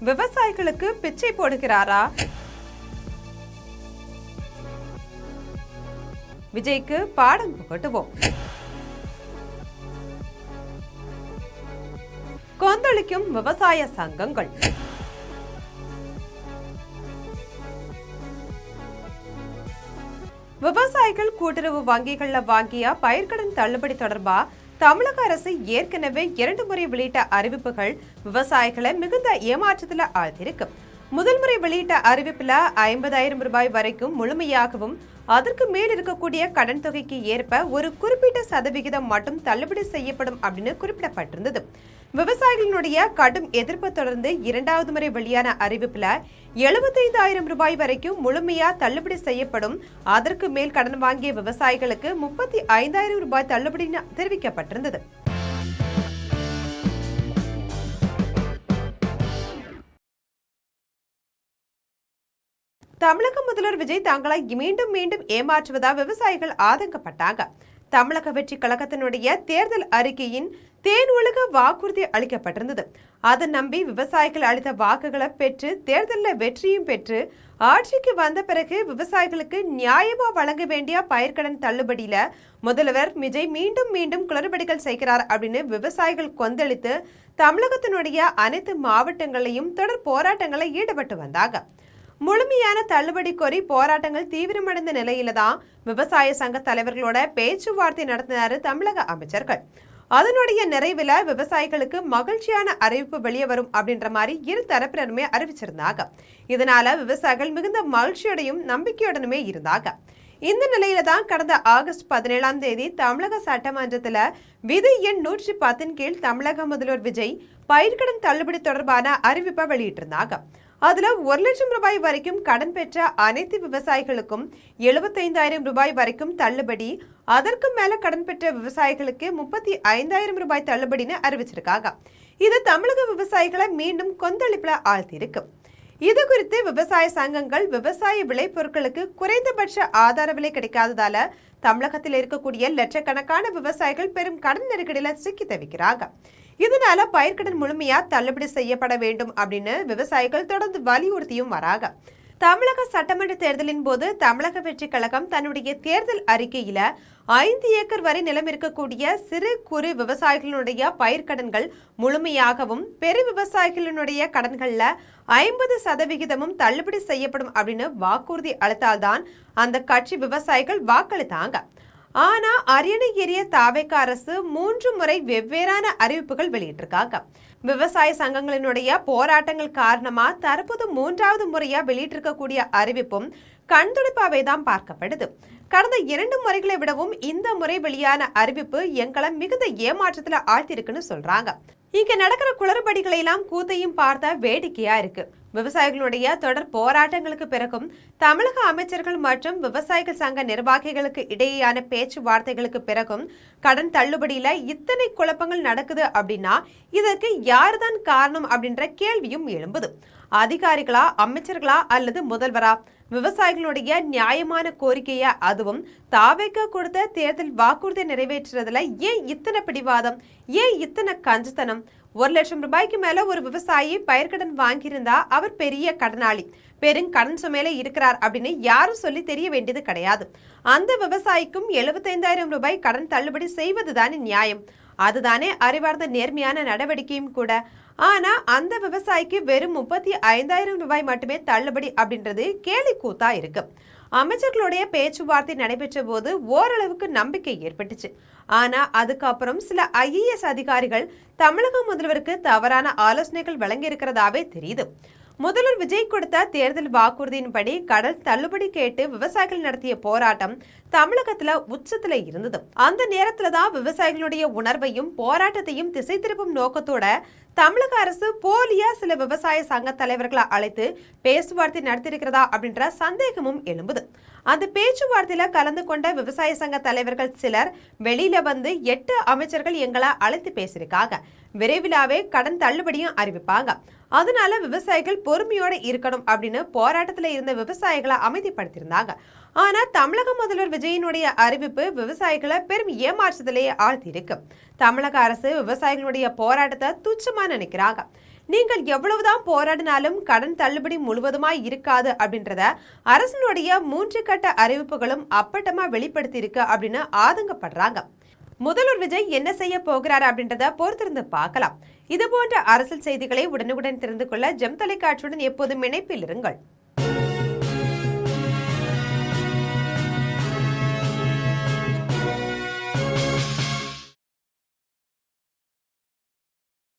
விவசாயிகளுக்கு பிச்சை போடுகிறாரா? விஜய்க்கு பாடம் புகட்டுவோம். கொந்தளிக்கும் விவசாய சங்கங்கள். விவசாயிகள் கூட்டுறவு வங்கிகள்ல வாங்கிய பயிர்க்கடன் தள்ளுபடி தொடர்பா தமிழக அரசு ஏற்கனவே 2 முறை வெளியிட்ட அறிவிப்புகள் விவசாயிகளை மிகுந்த ஏமாற்றத்தில் ஆழ்த்திருக்கு. முதல் முறை வெளியிட்ட அறிவிப்புல 50,000 ரூபாய் வரைக்கும் முழுமையாகவும் அதற்கு மேல் இருக்கக்கூடிய கடன் தொகைக்கு ஏற்ப ஒரு குறிப்பிட்ட சதவிகிதம் மட்டும் தள்ளுபடி செய்யப்படும் அப்படின்னு குறிப்பிடப்பட்டிருந்தது. விவசாயிகளுடைய கடும் எதிர்ப்பு தொடர்ந்து 2வது முறை வெளியான அறிவிப்புல 75,000 ரூபாய் வரைக்கும் முழுமையா தள்ளுபடி செய்யப்படும், அதற்கு மேல் கடன் வாங்கிய விவசாயிகளுக்கு 35,000 ரூபாய் தள்ளுபடி தெரிவிக்கப்பட்டிருந்தது. தமிழக முதல்வர் விஜய் தங்களை மீண்டும் மீண்டும் ஏமாற்றுவதா விவசாயிகள் ஆதங்கப்பட்டாங்க. தமிழக வெற்றி கழகத்தினுடைய தேர்தல் அறிக்கையின் தேன் உலக வாக்குறுதி அளிக்கப்பட்டிருந்தது. அதை நம்பி விவசாயிகள் அளித்த வாக்குகளை பெற்று தேர்தலில் வெற்றியும் பெற்று ஆட்சிக்கு வந்த பிறகு விவசாயிகளுக்கு நியாயமா வழங்க வேண்டிய பயிர்க்கடன் தள்ளுபடியில முதல்வர் விஜய் மீண்டும் மீண்டும் குளறுபடிகள் செய்கிறார் அப்படின்னு விவசாயிகள் கொந்தளித்து தமிழகத்தினுடைய அனைத்து மாவட்டங்களையும் தொடர் போராட்டங்களில் ஈடுபட்டு வந்தாங்க. முழுமையான தள்ளுபடி கோரி போராட்டங்கள் தீவிரமடைந்த நிலையில தான் விவசாய சங்க தலைவர்களோட பேச்சுவார்த்தை நடத்தினாரு தமிழக அமைச்சர்கள். அதனுடைய நிறைவுல விவசாயிகளுக்கு மகிழ்ச்சியான அறிவிப்பு வெளியே வரும் அப்படின்ற மாதிரி இரு தரப்பினருமே அறிவிச்சிருந்தாங்க. இதனால விவசாயிகள் மிகுந்த மகிழ்ச்சியோடையும் நம்பிக்கையுடனுமே இருந்தாங்க. இந்த நிலையில தான் கடந்த ஆகஸ்ட் 17ஆம் தேதி தமிழக சட்டமன்றத்துல விதி எண் 110 கீழ் தமிழக முதல்வர் விஜய் பயிர்க்கடன் தள்ளுபடி தொடர்பான அறிவிப்பை வெளியிட்டிருந்தாங்க. அதுல 1 லட்சம் ரூபாய் வரைக்கும் கடன் பெற்ற அனைத்து விவசாயிகளுக்கும் 75,000 ரூபாய் வரைக்கும் தள்ளுபடி, அதற்கு மேல கடன் பெற்ற விவசாயிகளுக்கு 35,000 ரூபாய் தள்ளுபடின்னு அறிவிச்சிருக்காங்க. இது தமிழக விவசாயிகளை மீண்டும் கொந்தளிப்புல ஆழ்த்தியிருக்கு. இது குறித்து விவசாய சங்கங்கள் விவசாய விளைபொருட்களுக்கு குறைந்தபட்ச ஆதார விலை கிடைக்காததால தமிழகத்தில் இருக்கக்கூடிய லட்சக்கணக்கான விவசாயிகள் பெரும் கடன் நெருக்கடியில சிக்கி தவிக்கிறாங்க. இதனால பயிர்க்கடன் முழுமையா தள்ளுபடி செய்யப்பட வேண்டும் அப்படின்னு விவசாயிகள் தொடர்ந்து வலியுறுத்தியும் வராங்க. தமிழக சட்டமன்ற தேர்தலின் போது தமிழக வெற்றி கழகம் தன்னுடைய தேர்தல் அறிக்கையில 5 ஏக்கர் வரை நிலம் இருக்கக்கூடிய சிறு குறு விவசாயிகளுடைய பயிர்க்கடன்கள் முழுமையாகவும் பெரு விவசாயிகளினுடைய கடன்கள்ல 50% தள்ளுபடி செய்யப்படும் அப்படின்னு வாக்குறுதி அளித்தால்தான் அந்த கட்சி விவசாயிகள் வாக்களித்தாங்க. ஆனா அரியணை ஏறிய தாவேக அரசு 3 முறை வெவ்வேறான அறிவிப்புகள் வெளியிட்டிருக்காங்க. விவசாய சங்கங்களினுடைய போராட்டங்கள் காரணமா தற்போது 3வது முறையா வெளியிட்டிருக்கக்கூடிய அறிவிப்பும் கண்துடைப்பாவே தான் பார்க்கப்படுது. கடந்த 2 முறைகளை விடவும் இந்த முறை வெளியான அறிவிப்பு எங்களை மிகுந்த ஏமாற்றத்துல ஆழ்த்திருக்குன்னு சொல்றாங்க. இங்க நடக்கிற குளறுபடிகளை எல்லாம் கூத்தையும் பார்த்தா வேடிக்கையா இருக்கு. விவசாயிகளுடைய தொடர் போராட்டங்களுக்கு பிறகும் தமிழக அமைச்சர்கள் மற்றும் விவசாயிகள் சங்க நிர்வாகிகளுக்கு இடையேயான பேச்சுவார்த்தைகளுக்கு பிறகும் கடன் தள்ளுபடியில இத்தனை குழப்பங்கள் நடக்குது அப்படின்னா இதற்கு யாருதான் காரணம் அப்படின்ற கேள்வியும் எழும்புது. அதிகாரிகளா, அமைச்சர்களா அல்லது முதல்வரா? விவசாயிகளுடைய நியாயமான கோரிக்கையா? அதுவும் தாவேக கொடுத்த தேர்தல் வாக்குறுதி நிறைவேற்றுறதுல ஏன் இத்தனை பிடிவாதம், ஏன் இத்தனை கஞ்சத்தனம்? 1 லட்சம் ரூபாய்க்கு மேல ஒரு விவசாயி பயிர்க்கடன் வாங்கியிருந்தா அவர் பெரிய கடனாளி, பெருங்கடன் சுமையில இருக்கிறார் அப்படின்னு யாரும் சொல்லி தெரிய வேண்டியது கிடையாது. அந்த விவசாயிக்கும் 75,000 ரூபாய் கடன் தள்ளுபடி செய்வதுதானே நியாயம், அதுதானே அறிவார்ந்த நேர்மையான நடவடிக்கையும் கூட. ஆனா அந்த விவசாயிக்கு வெறும் 35,000 ரூபாய் மட்டுமே தள்ளுபடி அப்படின்றது கேலி கூத்தா இருக்கு. அமைச்சர்களுடைய பேச்சுவார்த்தை நடைபெற்ற போது ஓரளவுக்கு நம்பிக்கை ஏற்பட்டுச்சு. ஆனா அதுக்கப்புறம் சில IAS அதிகாரிகள் தமிழக முதல்வருக்கு தவறான ஆலோசனைகள் வழங்கி இருக்கிறதாவே தெரியுது. முதல்வர் விஜய் கொடுத்த தேர்தல் வாக்குறுதியின்படி கடன் தள்ளுபடி கேட்டு விவசாயிகள் நடத்திய போராட்டம் தமிழகத்துல உச்சத்துல இருந்தது. அந்த நேரத்துல தான் விவசாயிகளுடைய உணர்வையும் போராட்டத்தையும் திசை திருப்பும் நோக்கத்தோட தமிழக அரசு போலியா சில விவசாய சங்க தலைவர்களை அழைத்து பேச்சுவார்த்தை நடத்தியிருக்கிறதா அப்படின்ற சந்தேகமும் எழும்புது. அந்த பேச்சுவார்த்தையில கலந்து கொண்ட விவசாய சங்க தலைவர்கள் சிலர் வெளியில வந்து 8 அமைச்சர்கள் எங்களை அழைத்து பேசியிருக்காங்க, விரைவிலாவே கடன் தள்ளுபடியும் அறிவிப்பாங்க, அதனால விவசாயிகள் பொறுமையோட இருக்கணும் அப்படின்னு போராட்டத்துல இருந்த விவசாயிகளை அமைதிப்படுத்தியிருந்தாங்க. ஆனா தமிழக முதல்வர் விஜயினுடைய அறிவிப்பு விவசாயிகளை பெரும் ஏமாற்றத்திலேயே ஆழ்த்தி இருக்கு. தமிழக அரசு விவசாயிகளுடைய போராட்டத்தை துச்சமா நினைக்கிறாங்க. நீங்கள் எவ்வளவுதான் போராடினாலும் கடன் தள்ளுபடி முழுவதுமாய் இருக்காது அப்படின்றத அரசினுடைய 3 கட்ட அறிவிப்புகளும் அப்பட்டமா வெளிப்படுத்தி இருக்கு அப்படின்னு ஆதங்கப்படுறாங்க. முதல்வர் விஜய் என்ன செய்ய போகிறார் அப்படின்றத பொறுத்திருந்து பார்க்கலாம். இது போன்ற அரசியல் செய்திகளை உடனுக்குடன் தெரிந்து கொள்ள ஜெம் தொலைக்காட்சியுடன் எப்போதும் இணைப்பில் இருங்கள்.